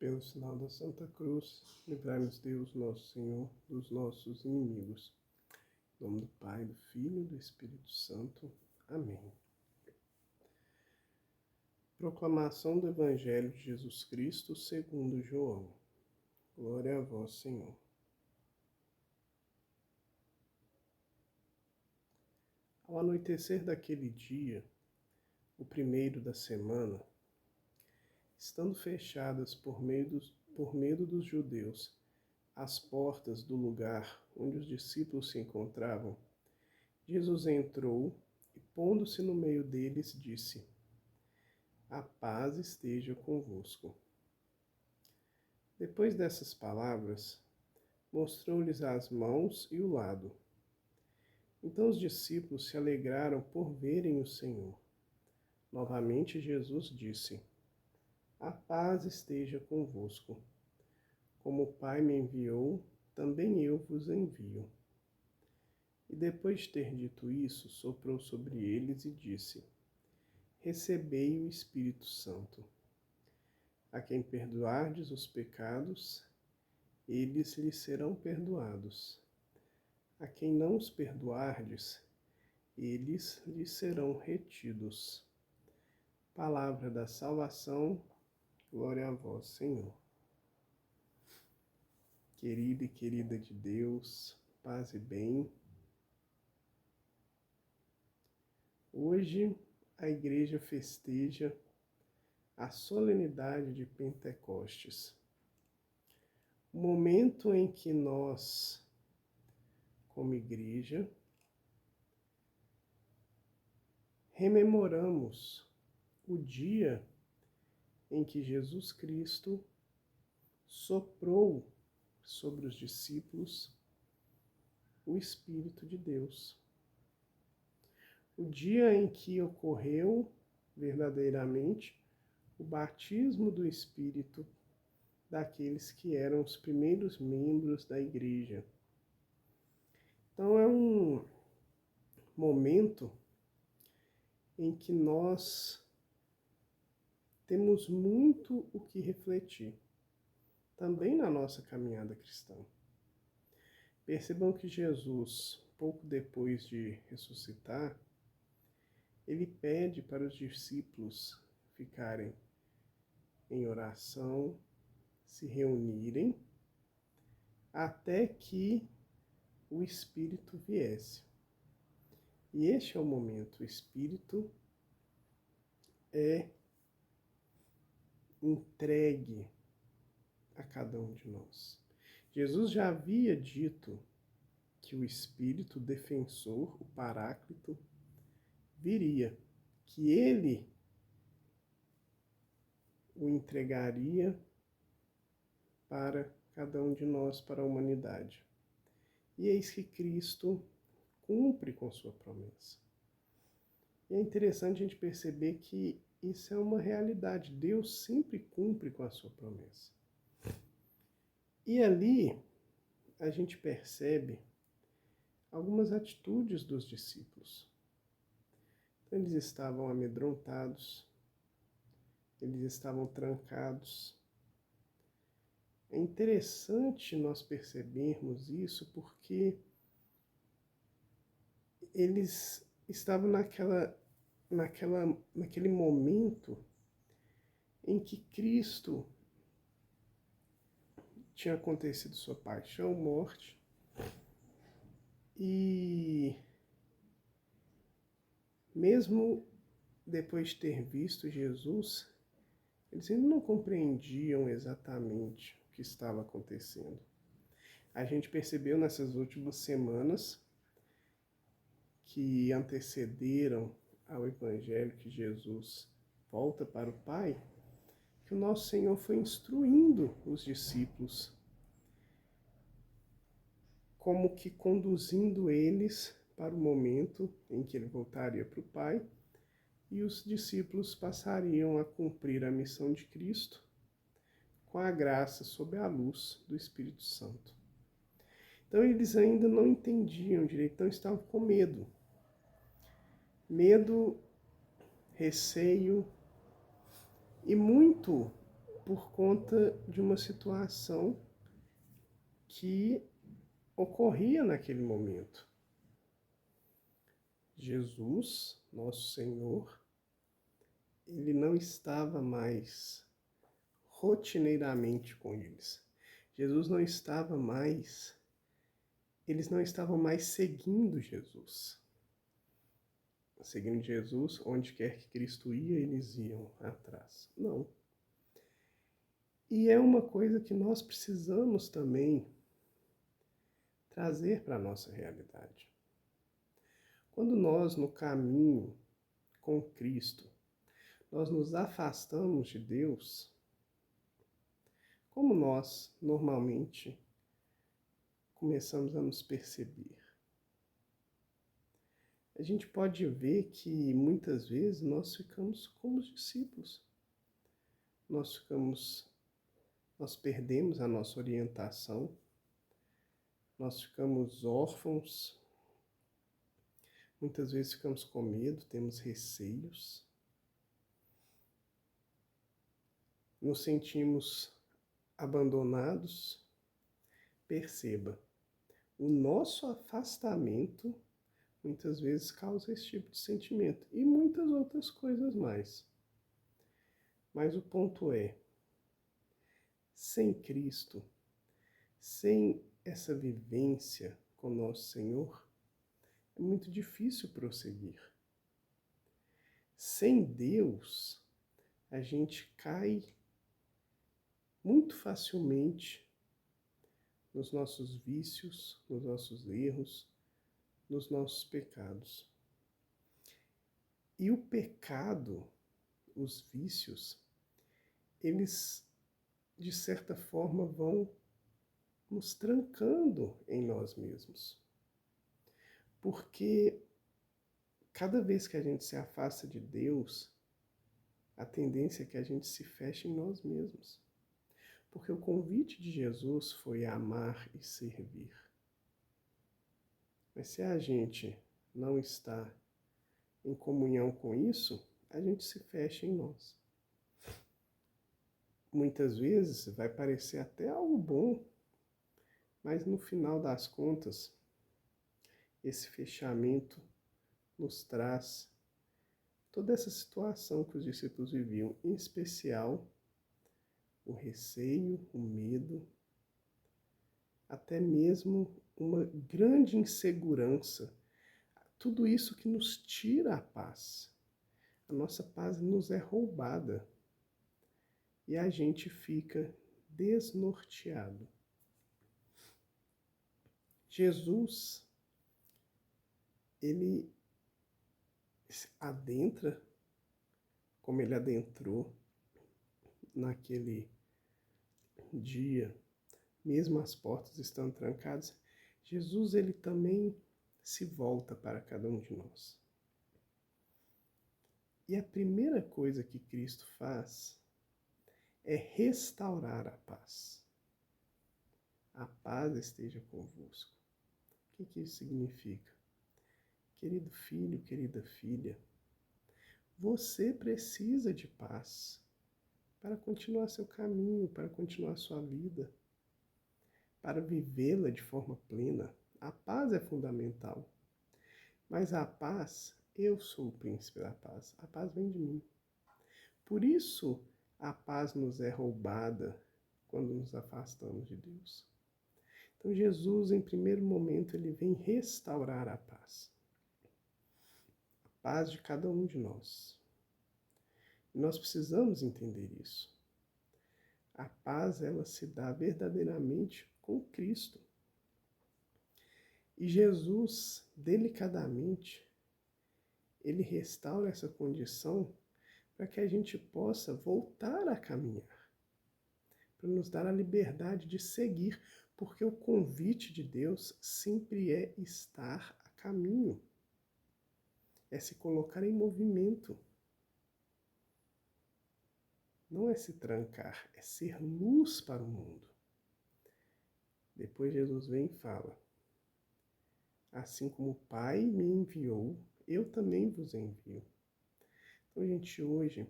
Pelo sinal da Santa Cruz, livrai-nos Deus, nosso Senhor, dos nossos inimigos. Em nome do Pai, do Filho e do Espírito Santo. Amém. Proclamação do Evangelho de Jesus Cristo segundo João. Glória a vós, Senhor. Ao anoitecer daquele dia, o primeiro da semana, estando fechadas por medo dos judeus as portas do lugar onde os discípulos se encontravam, Jesus entrou e, pondo-se no meio deles, disse: A paz esteja convosco. Depois dessas palavras, mostrou-lhes as mãos e o lado. Então os discípulos se alegraram por verem o Senhor. Novamente Jesus disse: A paz esteja convosco. Como o Pai me enviou, também eu vos envio. E depois de ter dito isso, soprou sobre eles e disse: Recebei o Espírito Santo. A quem perdoardes os pecados, eles lhes serão perdoados. A quem não os perdoardes, eles lhes serão retidos. Palavra da salvação, glória a vós, Senhor. Querido e querida de Deus, paz e bem. Hoje a igreja festeja a solenidade de Pentecostes. O momento em que nós, como igreja, rememoramos o dia em que Jesus Cristo soprou sobre os discípulos o Espírito de Deus. O dia em que ocorreu verdadeiramente o batismo do Espírito daqueles que eram os primeiros membros da igreja. Então é um momento em que nós temos muito o que refletir, também na nossa caminhada cristã. Percebam que Jesus, pouco depois de ressuscitar, ele pede para os discípulos ficarem em oração, se reunirem, até que o Espírito viesse. E este é o momento. O Espírito é entregue a cada um de nós. Jesus já havia dito que o Espírito defensor, o Paráclito, viria, que ele o entregaria para cada um de nós, para a humanidade. E eis que Cristo cumpre com sua promessa. E é interessante a gente perceber que isso é uma realidade. Deus sempre cumpre com a sua promessa. E ali a gente percebe algumas atitudes dos discípulos. Então, eles estavam amedrontados, eles estavam trancados. É interessante nós percebermos isso porque eles estavam naquele momento em que Cristo tinha acontecido sua paixão, morte, e mesmo depois de ter visto Jesus, eles ainda não compreendiam exatamente o que estava acontecendo. A gente percebeu nessas últimas semanas que antecederam ao Evangelho que Jesus volta para o Pai, que o nosso Senhor foi instruindo os discípulos, como que conduzindo eles para o momento em que ele voltaria para o Pai, e os discípulos passariam a cumprir a missão de Cristo com a graça sob a luz do Espírito Santo. Então eles ainda não entendiam direito, então estavam com medo. Medo, receio e muito por conta de uma situação que ocorria naquele momento. Jesus, nosso Senhor, ele não estava mais rotineiramente com eles. Jesus não estava mais, eles não estavam mais seguindo Jesus. Seguindo Jesus, onde quer que Cristo ia, eles iam atrás. Não. E é uma coisa que nós precisamos também trazer para a nossa realidade. Quando nós, no caminho com Cristo, nós nos afastamos de Deus, como nós normalmente começamos a nos perceber? A gente pode ver que muitas vezes nós ficamos como os discípulos. Nós perdemos a nossa orientação, nós ficamos órfãos, muitas vezes ficamos com medo, temos receios, nos sentimos abandonados. Perceba, o nosso afastamento muitas vezes causa esse tipo de sentimento e muitas outras coisas mais. Mas o ponto é, sem Cristo, sem essa vivência com nosso Senhor, é muito difícil prosseguir. Sem Deus, a gente cai muito facilmente nos nossos vícios, nos nossos erros, nos nossos pecados. E o pecado, os vícios, eles de certa forma vão nos trancando em nós mesmos. Porque cada vez que a gente se afasta de Deus, a tendência é que a gente se feche em nós mesmos. Porque o convite de Jesus foi amar e servir. Mas se a gente não está em comunhão com isso, a gente se fecha em nós. Muitas vezes vai parecer até algo bom, mas no final das contas, esse fechamento nos traz toda essa situação que os discípulos viviam, em especial o receio, o medo, até mesmo uma grande insegurança. Tudo isso que nos tira a paz. A nossa paz nos é roubada e a gente fica desnorteado. Jesus, ele adentra, como ele adentrou naquele dia, mesmo as portas estando trancadas, Jesus ele também se volta para cada um de nós. E a primeira coisa que Cristo faz é restaurar a paz. A paz esteja convosco. O que isso significa? Querido filho, querida filha, você precisa de paz para continuar seu caminho, para continuar sua vida, para vivê-la de forma plena. A paz é fundamental. Mas a paz, eu sou o príncipe da paz. A paz vem de mim. Por isso, a paz nos é roubada quando nos afastamos de Deus. Então, Jesus, em primeiro momento, ele vem restaurar a paz. A paz de cada um de nós. E nós precisamos entender isso. A paz, ela se dá verdadeiramente com Cristo. E Jesus, delicadamente, ele restaura essa condição para que a gente possa voltar a caminhar, para nos dar a liberdade de seguir, porque o convite de Deus sempre é estar a caminho, é se colocar em movimento. Não é se trancar, é ser luz para o mundo. Depois Jesus vem e fala: assim como o Pai me enviou, eu também vos envio. Então, gente, hoje,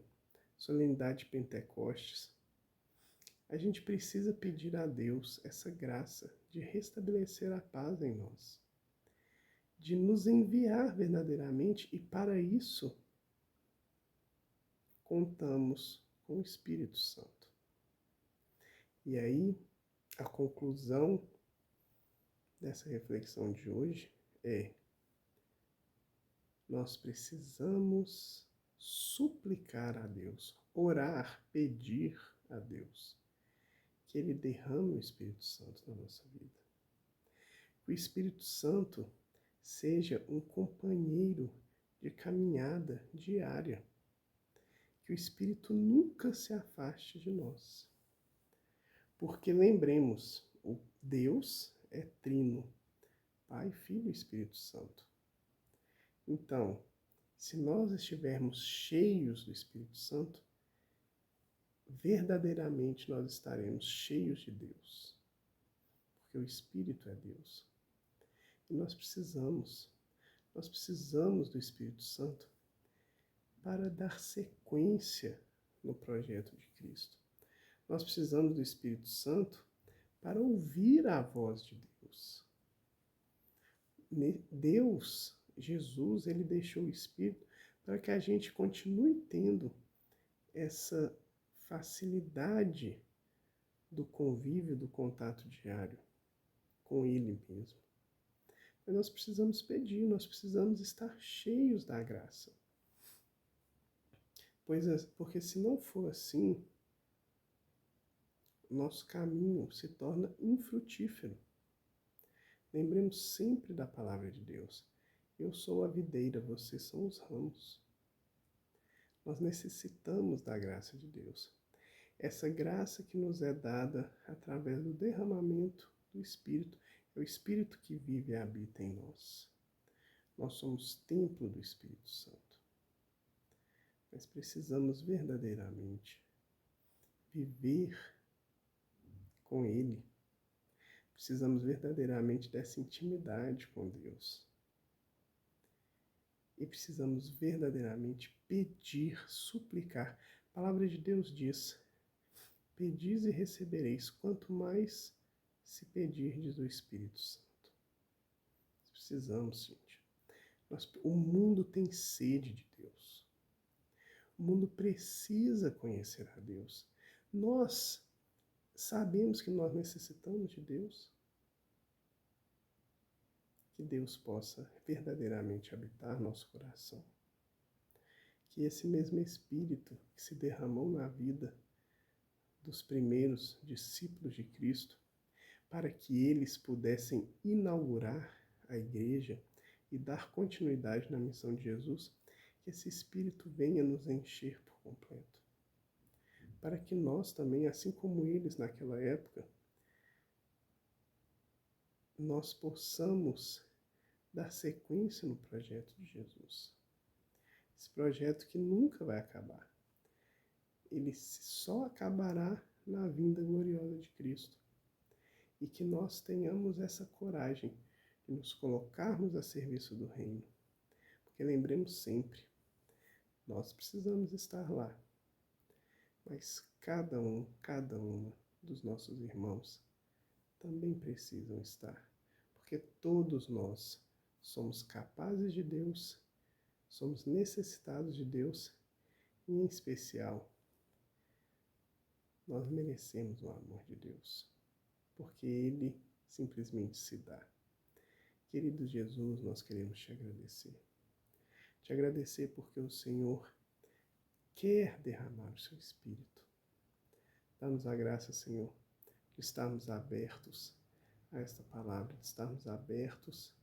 solenidade de Pentecostes, a gente precisa pedir a Deus essa graça de restabelecer a paz em nós, de nos enviar verdadeiramente, e para isso contamos com o Espírito Santo. E aí, a conclusão dessa reflexão de hoje é: nós precisamos suplicar a Deus, orar, pedir a Deus que Ele derrame o Espírito Santo na nossa vida. Que o Espírito Santo seja um companheiro de caminhada diária. Que o Espírito nunca se afaste de nós. Porque lembremos, o Deus é trino, Pai, Filho e Espírito Santo. Então, se nós estivermos cheios do Espírito Santo, verdadeiramente nós estaremos cheios de Deus. Porque o Espírito é Deus. E nós precisamos do Espírito Santo para dar sequência no projeto de Cristo. Nós precisamos do Espírito Santo para ouvir a voz de Deus. Deus, Jesus, ele deixou o Espírito para que a gente continue tendo essa facilidade do convívio, do contato diário com Ele mesmo. Mas nós precisamos pedir, nós precisamos estar cheios da graça. Porque se não for assim, nosso caminho se torna infrutífero. Lembremos sempre da palavra de Deus. Eu sou a videira, vocês são os ramos. Nós necessitamos da graça de Deus. Essa graça que nos é dada através do derramamento do Espírito, é o Espírito que vive e habita em nós. Nós somos templo do Espírito Santo. Mas precisamos verdadeiramente viver com Ele. Precisamos verdadeiramente dessa intimidade com Deus. E precisamos verdadeiramente pedir, suplicar. A palavra de Deus diz: pedis e recebereis, quanto mais se pedirdes do Espírito Santo. Precisamos, gente. O mundo tem sede de Deus. O mundo precisa conhecer a Deus. Nós sabemos que nós necessitamos de Deus. Que Deus possa verdadeiramente habitar nosso coração. Que esse mesmo Espírito que se derramou na vida dos primeiros discípulos de Cristo, para que eles pudessem inaugurar a igreja e dar continuidade na missão de Jesus, que esse Espírito venha nos encher por completo. Para que nós também, assim como eles naquela época, nós possamos dar sequência no projeto de Jesus. Esse projeto que nunca vai acabar. Ele só acabará na vinda gloriosa de Cristo. E que nós tenhamos essa coragem de nos colocarmos a serviço do reino. Porque lembremos sempre, nós precisamos estar lá. Mas cada uma dos nossos irmãos também precisam estar. Porque todos nós somos capazes de Deus, somos necessitados de Deus, e em especial, nós merecemos o amor de Deus, porque Ele simplesmente se dá. Querido Jesus, nós queremos te agradecer. Te agradecer porque o Senhor quer derramar o seu Espírito. Dá-nos a graça, Senhor, de estarmos abertos a esta palavra, de estarmos abertos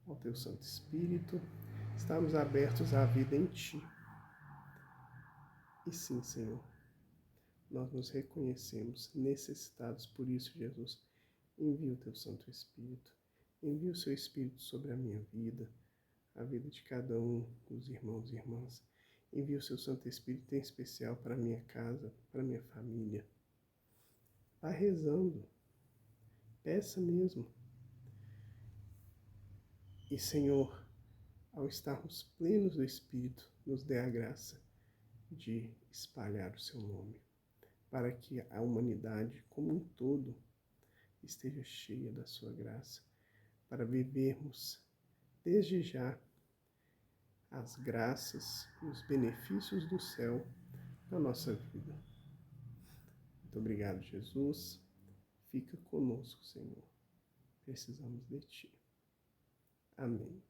ao Teu Santo Espírito, estarmos abertos à vida em Ti. E sim, Senhor, nós nos reconhecemos necessitados, por isso, Jesus, envia o Teu Santo Espírito, envia o Seu Espírito sobre a minha vida, a vida de cada um dos irmãos e irmãs. Envia o Seu Santo Espírito em especial para a minha casa, para a minha família. Vá rezando, peça mesmo. E, Senhor, ao estarmos plenos do Espírito, nos dê a graça de espalhar o Seu nome, para que a humanidade como um todo esteja cheia da sua graça, para vivermos desde já as graças e os benefícios do céu na nossa vida. Muito obrigado, Jesus. Fica conosco, Senhor. Precisamos de Ti. Amém.